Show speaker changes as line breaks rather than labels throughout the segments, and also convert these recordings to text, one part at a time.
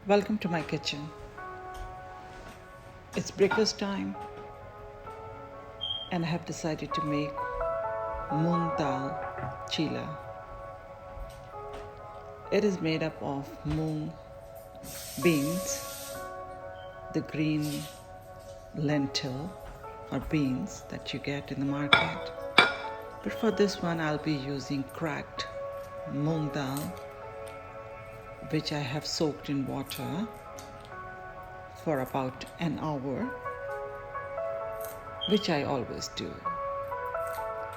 Welcome to my kitchen. It's breakfast time and I have decided to make Mung Dal Cheela. It is made up of mung beans, the green lentil or beans that you get in the market. But for this one I'll be using cracked mung dal, which I have soaked in water for about an hour, which I always do.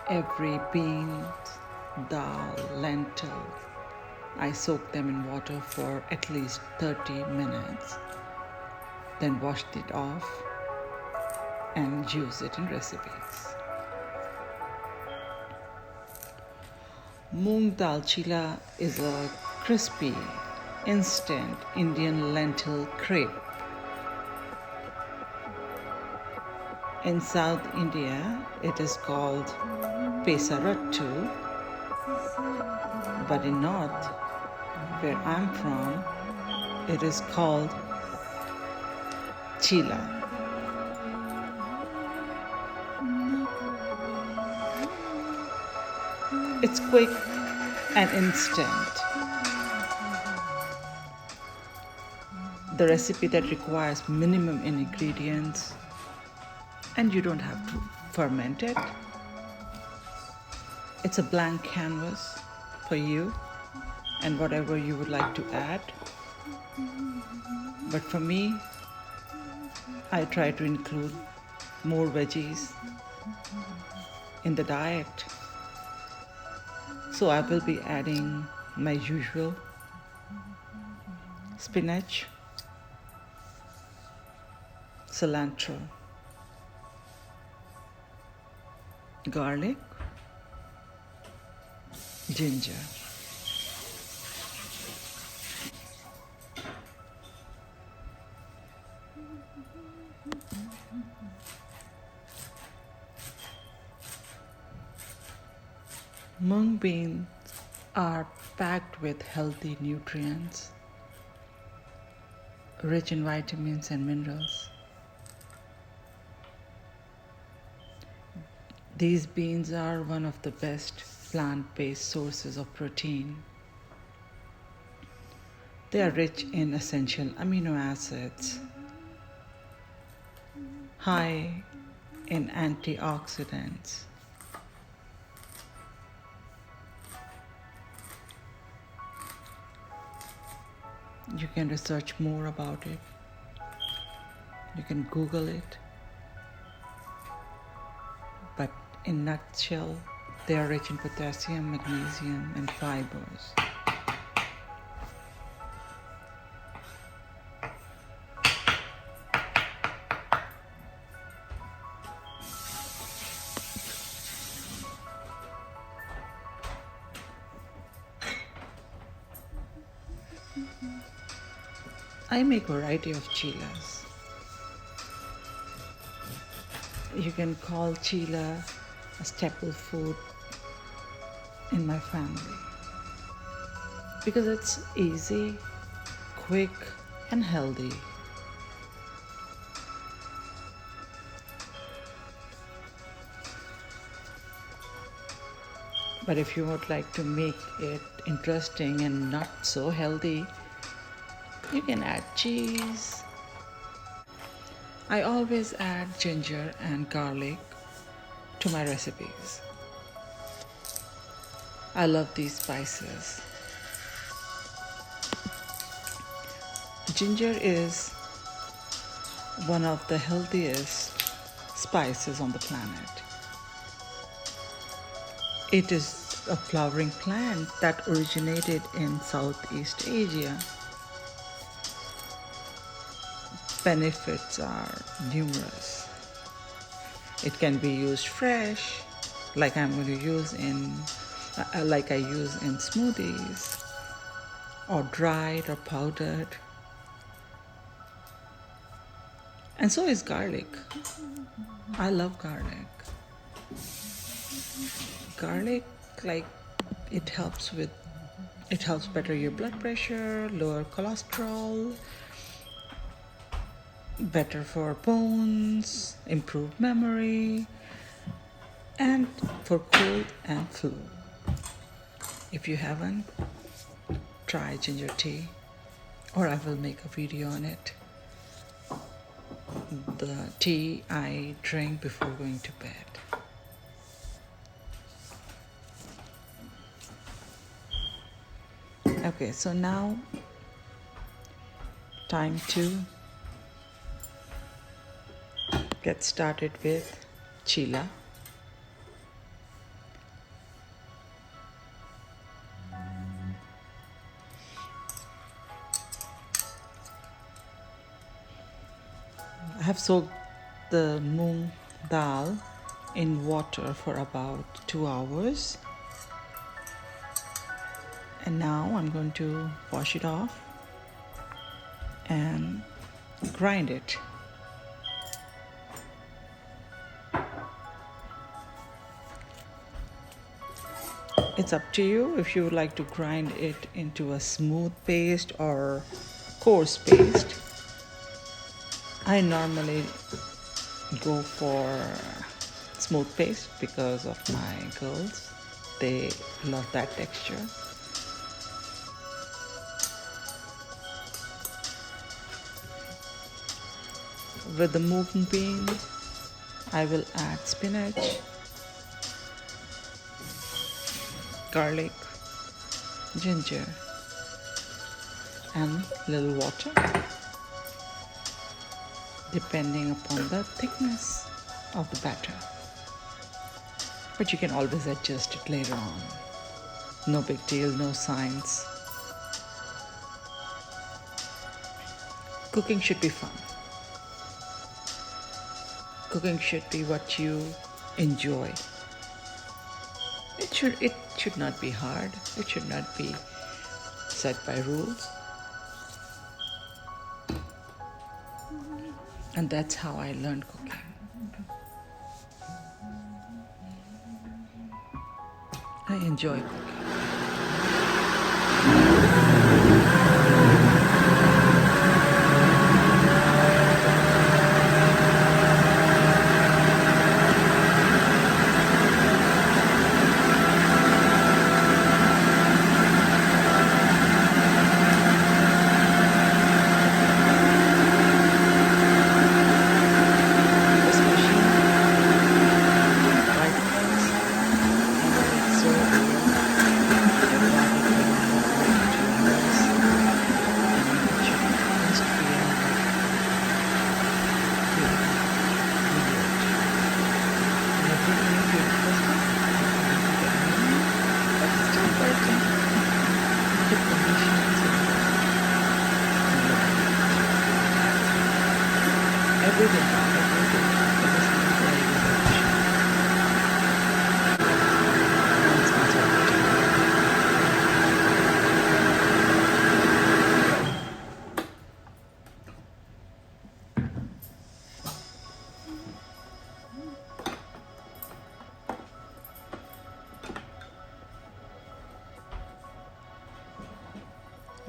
Every bean, dal, lentil, I soak them in water for at least 30 minutes, then wash it off and use it in recipes. Moong dal cheela is a crispy, instant Indian lentil crepe. In South India, it is called pesarattu, but in North, where I'm from, it is called Cheela. It's quick and instant. The recipe that requires minimum ingredients, and you don't have to ferment it. It's a blank canvas for you and whatever you would like to add. But for me, I try to include more veggies in the diet. So I will be adding my usual spinach, cilantro, garlic, ginger. Mung beans are packed with healthy nutrients, rich in vitamins and minerals. These beans are one of the best plant-based sources of protein. They are rich in essential amino acids, high in antioxidants. You can research more about it. You can Google it. But in a nutshell, they are rich in potassium, magnesium, and fibers. I make a variety of cheelas. You can call cheela a staple food in my family because it's easy, quick, and healthy. But if you would like to make it interesting and not so healthy, you can add cheese. I always add ginger and garlic to my recipes. I love these spices. Ginger is one of the healthiest spices on the planet. It is a flowering plant that originated in Southeast Asia. Benefits are numerous. It can be used fresh, like I'm going to use like I use in smoothies, or dried or powdered. And so is garlic. I love garlic. Garlic, like, it helps with It helps better your blood pressure, lower cholesterol, better for bones, improve memory, and for cold and flu. If you haven't, try ginger tea, or I will make a video on it. The tea I drink before going to bed. Okay, so now time to get started with Cheela. I have soaked the mung dal in water for about 2 hours. And now I'm going to wash it off and grind it. It's up to you if you would like to grind it into a smooth paste or coarse paste. I normally go for smooth paste because of my girls. They love that texture. With the mung bean, I will add spinach, garlic, ginger, and little water, depending upon the thickness of the batter. But you can always adjust it later on. No big deal, no science. Cooking should be fun. Cooking should be what you enjoy. It should not be hard. It should not be set by rules. And that's how I learned cooking. I enjoy cooking.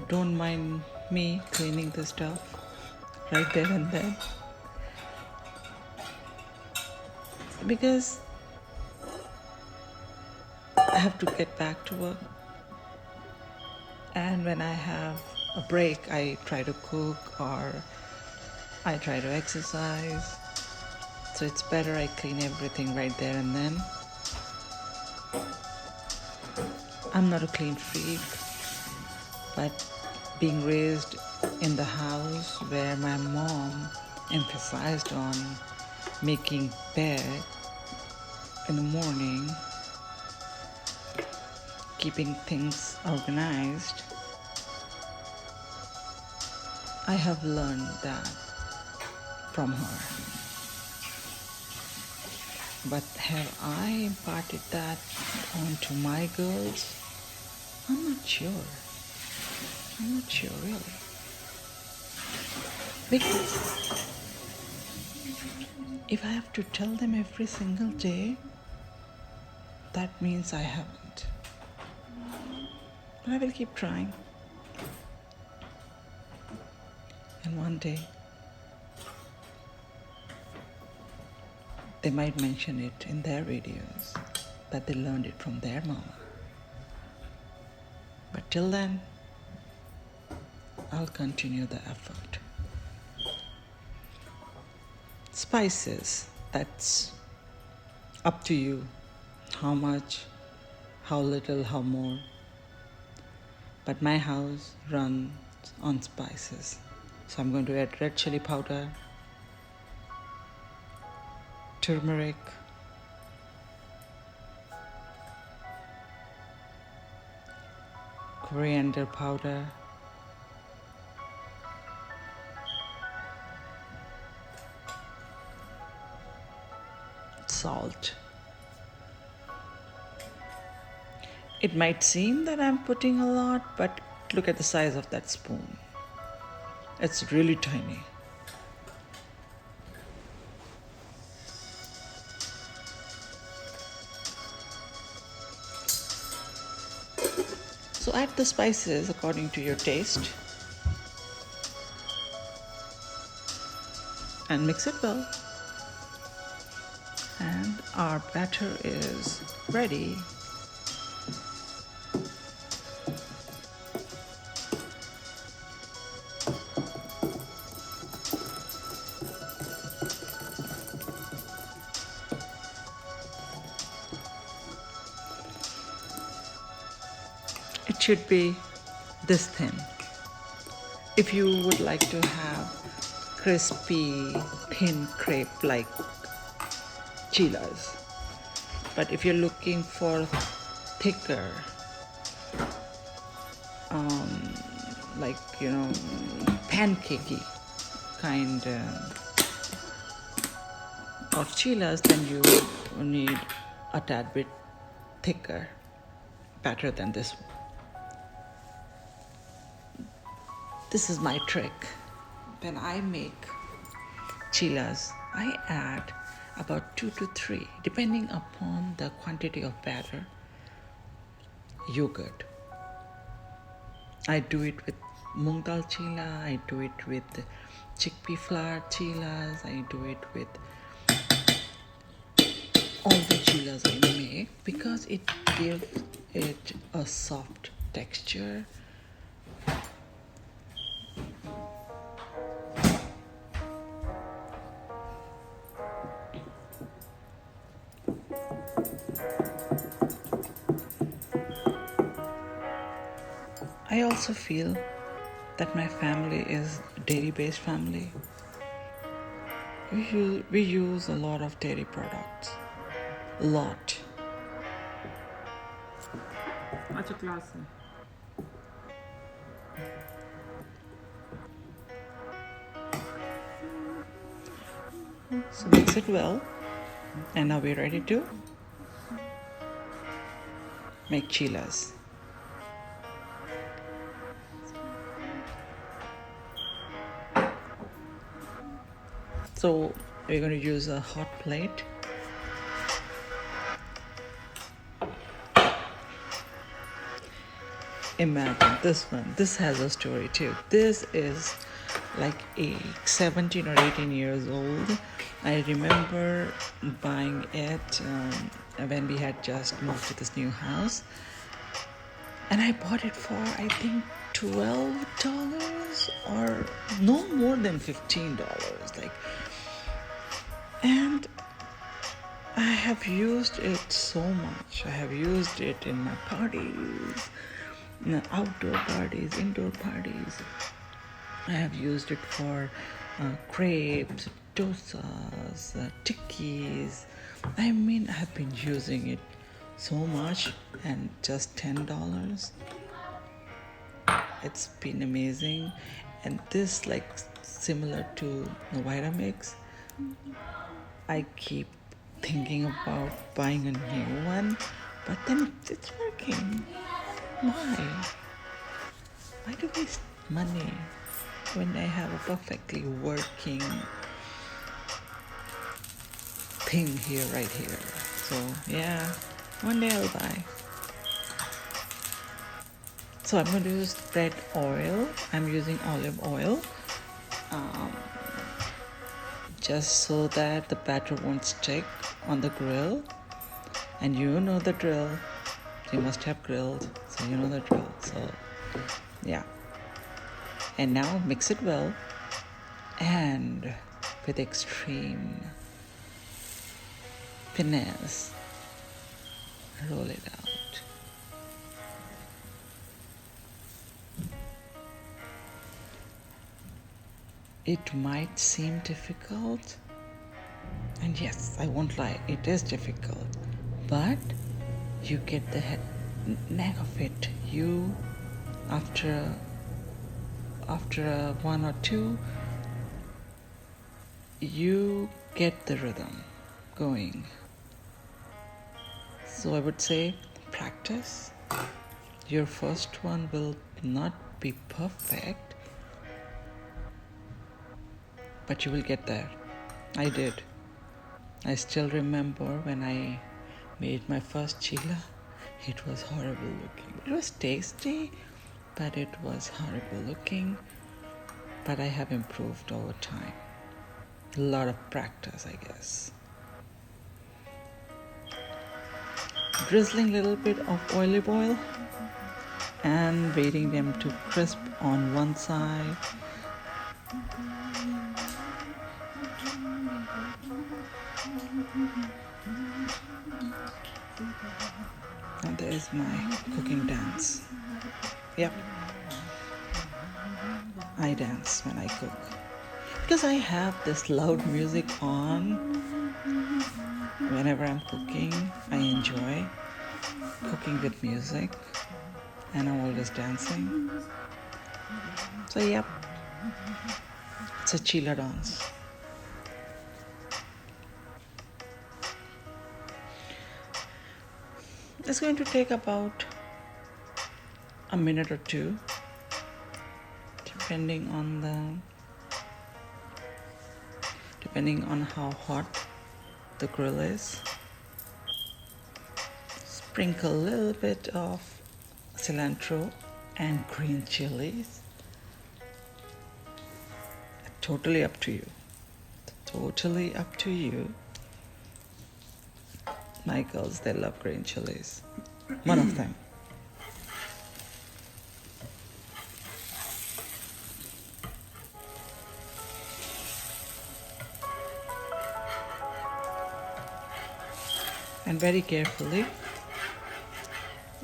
Don't mind me cleaning the stuff right there and then, because I have to get back to work, and when I have a break I try to cook or I try to exercise, so it's better I clean everything right there and then. I'm not a clean freak, but being raised in the house where my mom emphasized on making bed in the morning, keeping things organized, I have learned that from her. But have I imparted that onto my girls? I'm not sure. I'm not sure really. Because if I have to tell them every single day, that means I haven't. But I will keep trying. And one day, they might mention it in their videos that they learned it from their mama. But till then, I'll continue the effort. Spices, that's up to you. How much, how little, how more. But my house runs on spices. So I'm going to add red chili powder, turmeric, coriander powder, salt. It might seem that I'm putting a lot, but look at the size of that spoon. It's really tiny. So add the spices according to your taste and mix it well. And our batter is ready. It should be this thin. If you would like to have crispy, thin crepe like Cheela's, but if you're looking for thicker, like pancakey kind of Cheela's, then you need a tad bit thicker batter than this one. This is my trick. When I make Cheela's, I add about 2 to 3, depending upon the quantity of batter, yogurt. I do it with Mung Dal Cheela, I do it with chickpea flour Cheela's, I do it with all the Cheela's I make because it gives it a soft texture. I also feel that my family is a dairy-based family. We use a lot of dairy products. A lot. Acha class. So mix it well. And now we're ready to make Cheela's. So we're going to use a hot plate. Imagine this one. This has a story too. This is like 17 or 18 years old. I remember buying it when we had just moved to this new house. And I bought it for, I think, $12 or no more than $15. And I have used it so much. I have used it in my parties, outdoor parties, indoor parties. I have used it for crepes, dosas, tikkis. I mean, I have been using it so much, and just $10. It's been amazing. And this, like similar to the Vitamix, I keep thinking about buying a new one, but then it's working. Why? Why do we waste money when I have a perfectly working thing here, right here? So yeah, one day I'll buy. So I'm going to use spread oil. I'm using olive oil, just so that the batter won't stick on the grill. And you know the drill. You must have grilled, so you know the drill. So yeah. And now mix it well, and with extreme finesse, roll it out. It might seem difficult, and yes, I won't lie, it is difficult, but you get the knack of it. You, after one or two, you get the rhythm going. So I would say practice. Your first one will not be perfect, but you will get there. I did. I still remember when I made my first Cheela. It was horrible looking. It was tasty, but it was horrible looking. But I have improved over time. A lot of practice, I guess. Drizzling a little bit of olive oil and waiting them to crisp on one side. And there is my cooking dance. Yep. I dance when I cook. Because I have this loud music on whenever I'm cooking. I enjoy cooking with music, and I'm always dancing. So yep, it's a Cheela dance. It's going to take about a minute or two, depending on how hot the grill is. Sprinkle a little bit of cilantro and green chilies. Totally up to you. Totally up to you. My girls, they love green chilies. One of them. And very carefully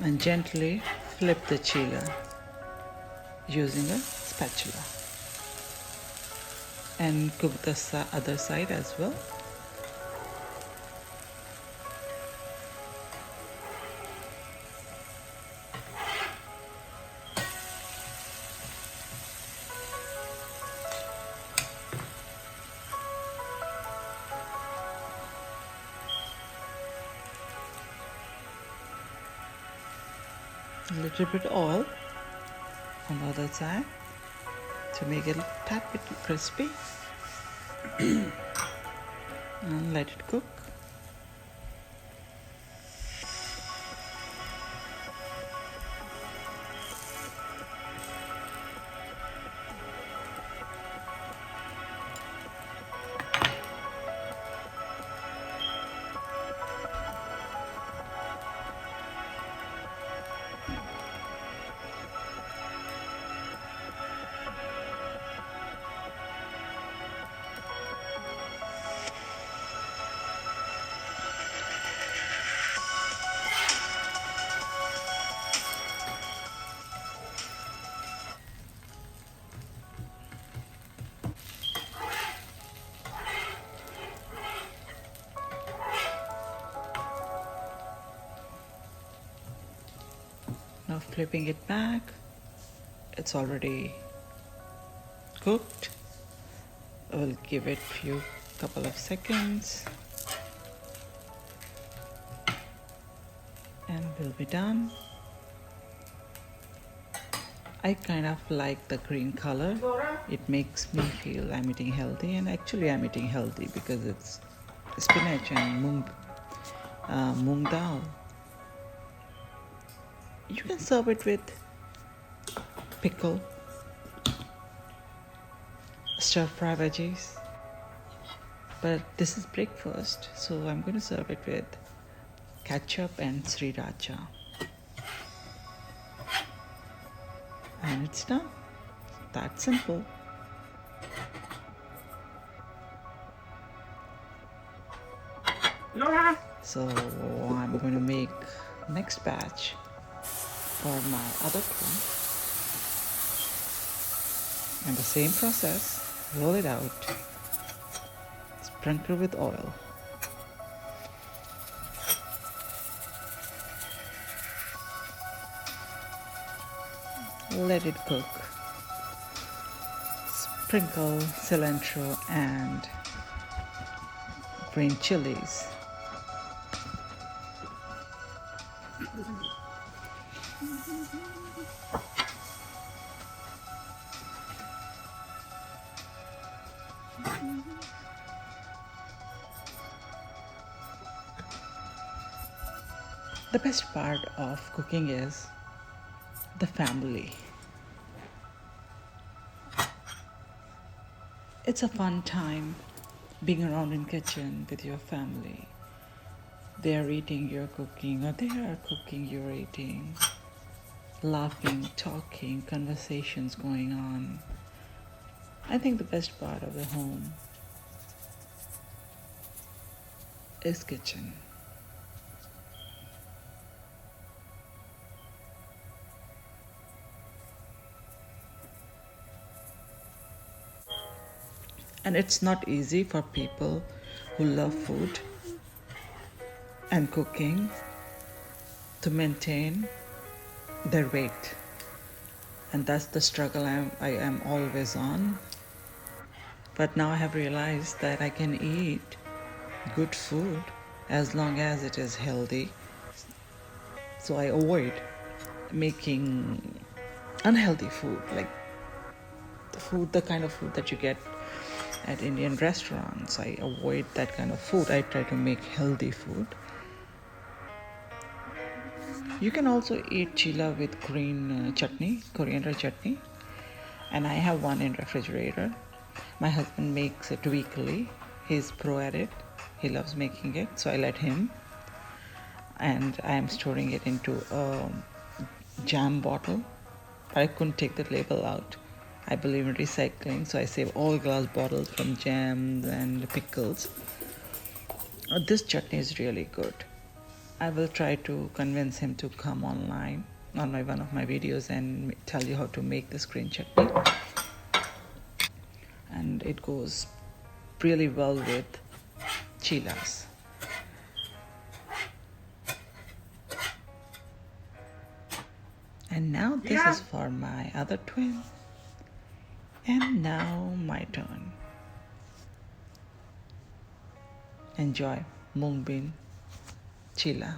and gently flip the Cheela using a spatula. And cook the other side as well. A little bit oil on the other side to make it a tad bit crispy. And let it cook. Now flipping it back, it's already cooked. I will give it couple of seconds and we'll be done. I kind of like the green color. It makes me feel I'm eating healthy, and actually I'm eating healthy because it's spinach and mung dal. You can serve it with pickle, stir fry veggies. But this is breakfast, so I'm going to serve it with ketchup and sriracha. And it's done. That simple. So I'm going to make next batch for my other twin. And the same process, roll it out, sprinkle with oil. Let it cook. Sprinkle cilantro and green chilies. The best part of cooking is the family. It's a fun time being around in kitchen with your family. They are eating, you're cooking, or they are cooking, you're eating. Laughing, talking, conversations going on. I think the best part of the home is kitchen. And it's not easy for people who love food and cooking to maintain their weight. And that's the struggle I am always on. But now I have realized that I can eat good food as long as it is healthy. So I avoid making unhealthy food, like the kind of food that you get at Indian restaurants. I avoid that kind of food. I try to make healthy food. You can also eat cheela with green chutney, coriander chutney. And I have one in refrigerator. My husband makes it weekly. He's pro at it. He loves making it, so I let him. And I am storing it into a jam bottle. I couldn't take the label out. I believe in recycling, so I save all glass bottles from jams and pickles. This chutney is really good. I will try to convince him to come online on one of my videos and tell you how to make this green chutney. And it goes really well with cheelas. And now this is for my other twin. And now my turn. Enjoy Mung Bean Cheela.